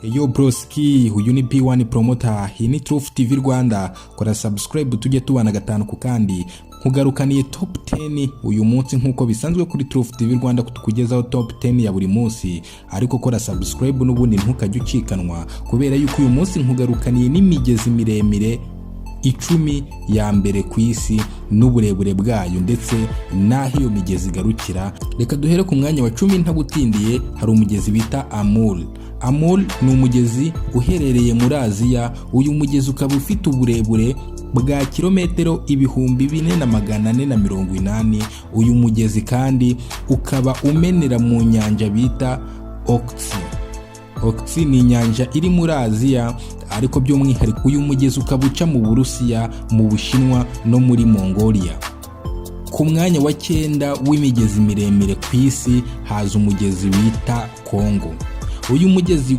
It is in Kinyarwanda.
Yo broski, uyu ni P1 promoter, hii ni Truth TV Rwanda. Kora subscribe tujye tubana gatanu ku kandi. Nkugarukaniye top 10 uyu munsi nkuko bisanzwe kuri Truth TV Rwanda kutukugezaho top 10 ya buri munsi. Ariko kora subscribe n'ubundi ntukajye ucikanwa kubera yuko uyu munsi nkugarukaniye n'imigezi miremire 10 ya mbere Kwisi n'uburebure bwayo ndetse naho iyo migezi garukira. Reka duhere ku mwanya wa 10 ntagutindiye. Hari umugezi bita Amul ni umugezi uherereye muri Aziya. Uyu mugezi ukaba ufite uburebure bwa kilometero 4480. Uyu mugezi kandi ukaba umenera mu nyanja bita Okhotsk ni inyanja iri muri Aziya, ariko by'umwihariko uyu mugezi ukaba uca mu Burusiya, mu Bushinwa no muri Mongolia. Ku mwanya wa 9 w'imigezi miremire ku isi haza umugezi bita Congo. Uyu mugezi